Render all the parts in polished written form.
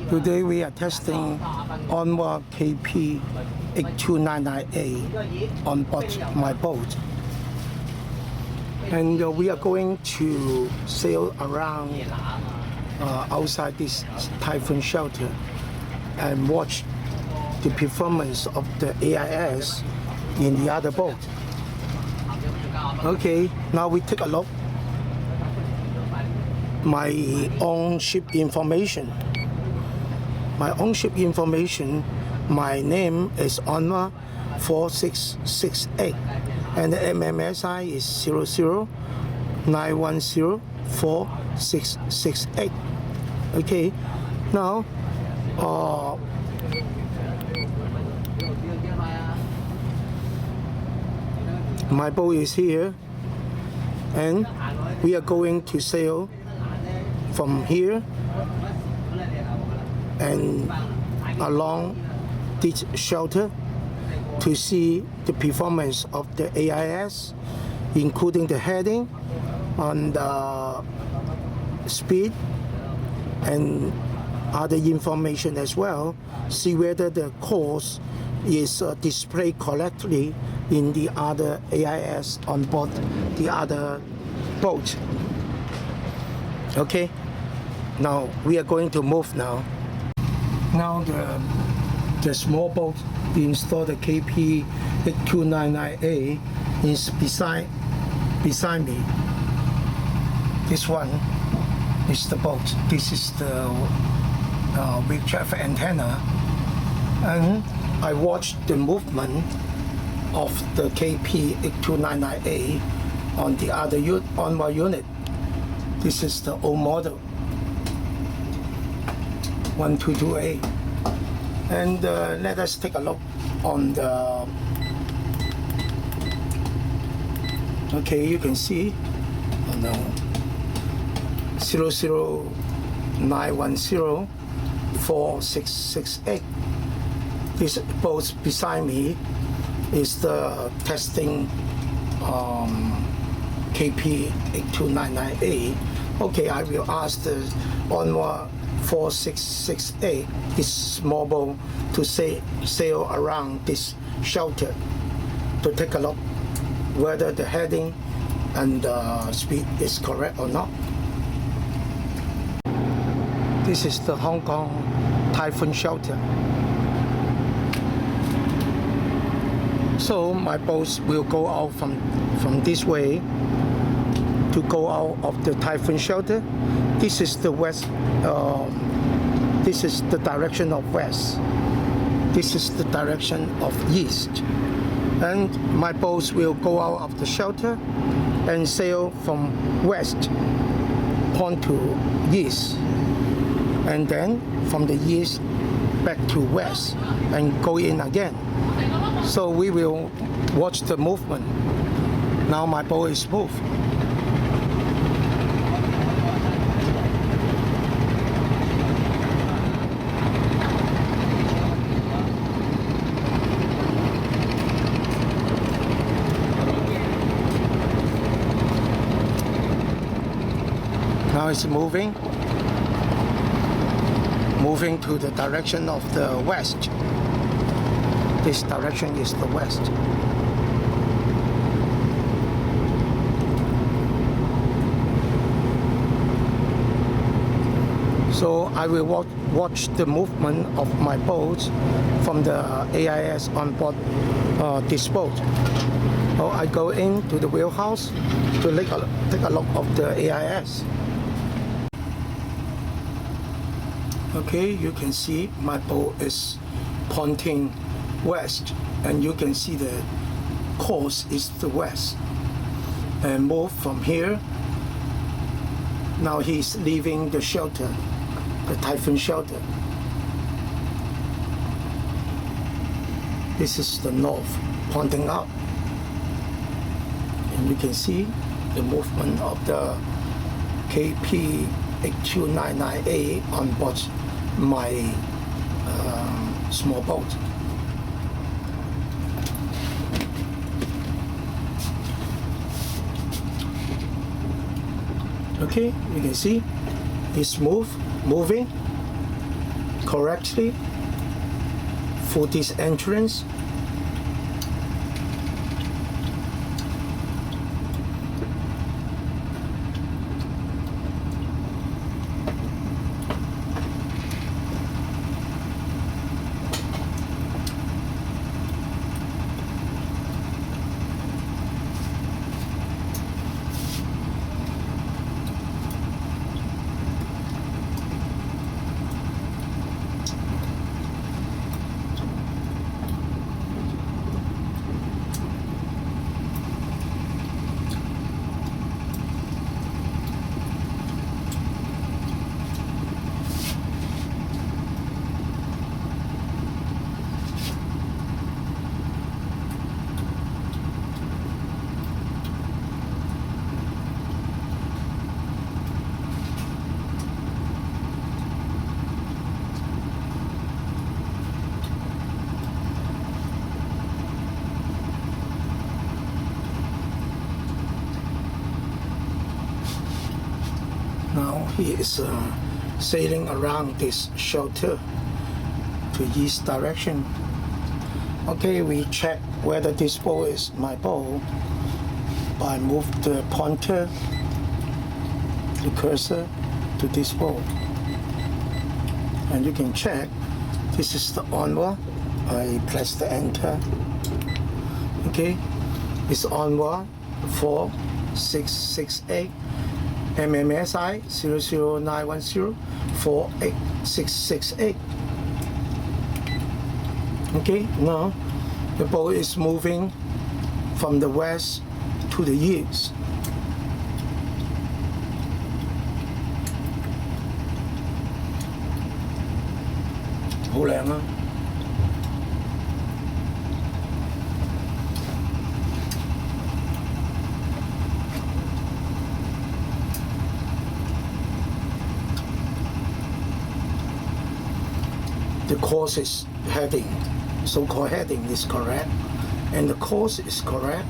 Today we are testing Onwa KP 8299A on board my boat, and we are going to sail around outside this typhoon shelter and watch the performance of the AIS in the other boat. Okay, now we take a look. My own ship information. My name is Onwa 4668 and the MMSI is 00910468. Okay, now my boat is here and we are going to sail from here and along this shelter to see the performance of the AIS, including the heading and the speed and other information as well. See whether the course is displayed correctly in the other AIS on board the other boat. Okay, now we are going to move now. Now the small boat installed the KP 8299A is beside me. This one is the boat. This is the wake traffic antenna, and I watched the movement of the KP 8299A on the other Onwa unit. This is the old model 122A, and let us take a look on the. Okay, you can see on the 00910468. This boat beside me is the testing KP 8299A. Okay, I will ask the Onwa 4668, this small boat, to sail around this shelter to take a look whether the heading and speed is correct or not. This is the Hong Kong typhoon shelter. So my boats will go out from this way to go out of the typhoon shelter. This is the west. This is the direction of west. This is the direction of east. And my boats will go out of the shelter and sail from west point to east, and then from the east back to west and go in again. So we will watch the movement. Now my boat is moved. Now it's moving to the direction of the west. This direction is the west. So I will watch the movement of my boat from the AIS on board this boat. So I go into the wheelhouse to take a look of the AIS. Okay, you can see my boat is pointing west, and you can see the course is the west. And move from here. Now he's leaving the shelter, the typhoon shelter. This is the north, pointing up. And you can see the movement of the KP 8299A on board my small boat. Okay, you can see it's moving, correctly for this entrance. Now he is sailing around this shelter to east direction. Okay, we check whether this boat is my boat by move the pointer, the cursor to this boat. And you can check, this is the Onwa. I press the enter. Okay, it's Onwa 4668. MMSI 00910 48668. Okay, now the boat is moving from the west to the east. Hô靚啊！The course is heading, so-called heading is correct, and the course is correct.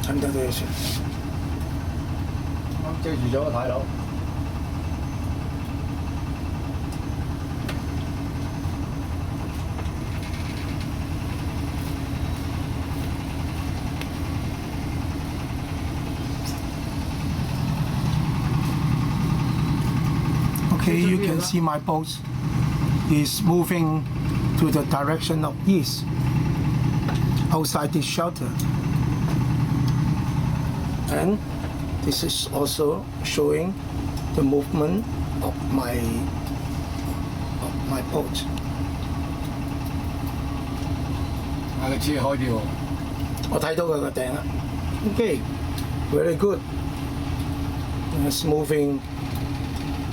Under the ocean. 遮住咗個太佬。Okay, you can see my boat is moving to the direction of east outside this shelter. And this is also showing the movement of my boat. 啊，個車開啲喎。我睇到佢個頂啦。Okay, very good. It's moving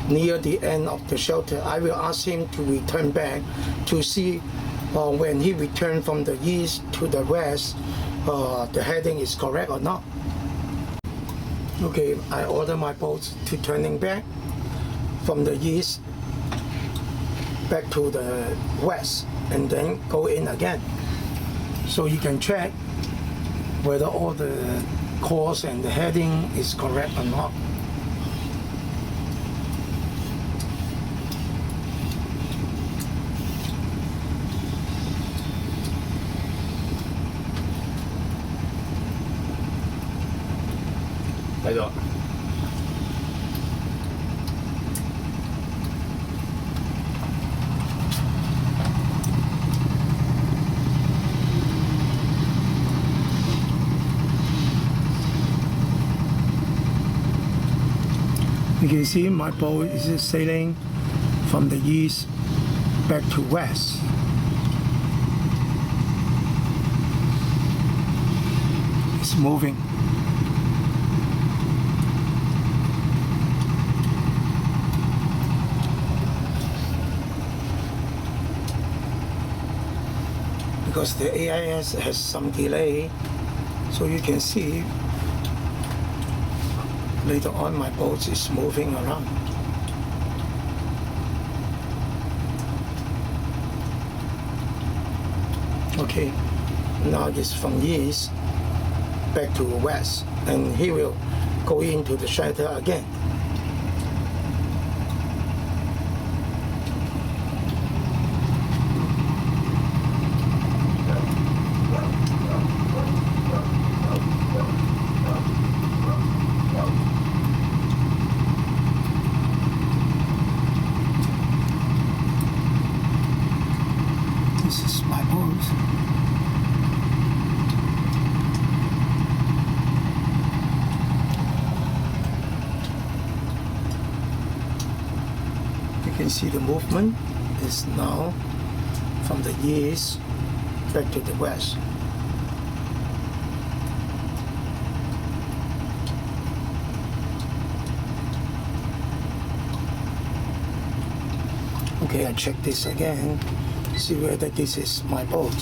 near the end of the shelter. I will ask him to return back to see when he returned from the east to the west, the heading is correct or not. Okay, I order my boat to turning back from the east back to the west and then go in again. So you can check whether all the course and the heading is correct or not. You can see my boat is sailing from the east back to west. It's moving. Because the AIS has some delay, So you can see later on my boat is moving around. Okay, now it's from east back to west, and he will go into the shelter again. This is my boat. You can see the movement is now from the east back to the west. Okay, I check this again, see whether this is my boat.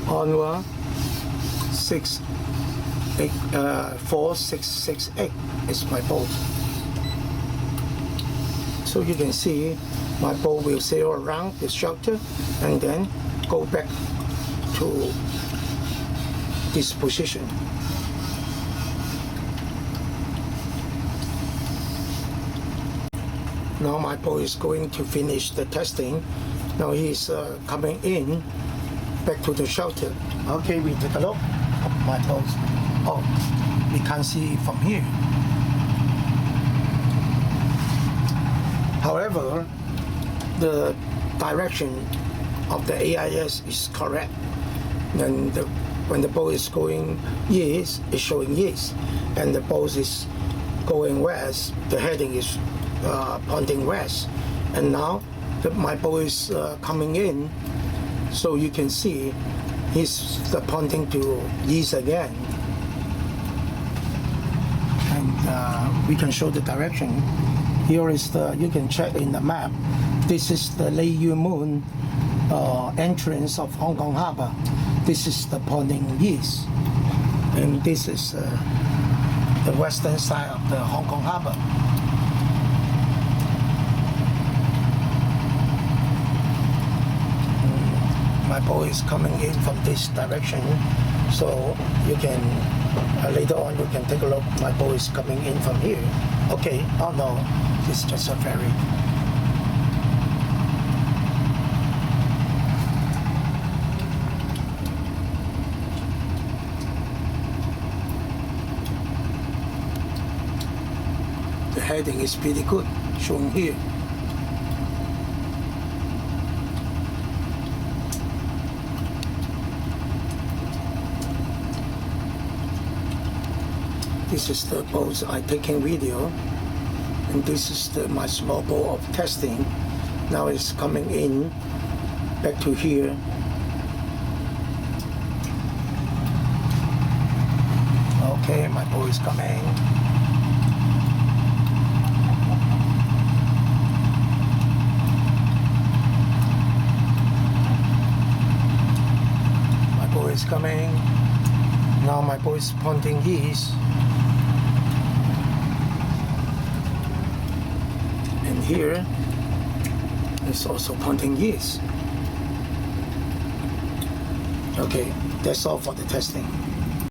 Onwa 4668 is my boat. So you can see my boat will sail around the shelter and then go back to this position. Now my boat is going to finish the testing. Now he's coming in back to the shelter. Okay, we take a look at my boat. Oh, we can't see from here. However, the direction of the AIS is correct. And when the boat is going east, it's showing east. And the boat is going west, the heading is pointing west. And now my boat is coming in, so you can see he's pointing to east again. And we can show the direction. Here is you can check in the map. This is the Lei Yu Moon entrance of Hong Kong Harbor. This is the pointing east. And this is the western side of the Hong Kong Harbor. My boat is coming in from this direction, so you can later on you can take a look. My boat is coming in from here. Okay, oh no, it's just a ferry. The heading is pretty good, shown here. This is the boat I taking video, and this is my small boat of testing. Now it's coming in back to here. Okay, my boat is coming. My boat is coming. Now my boat is pointing east. And here it's also pointing east. Okay, that's all for the testing.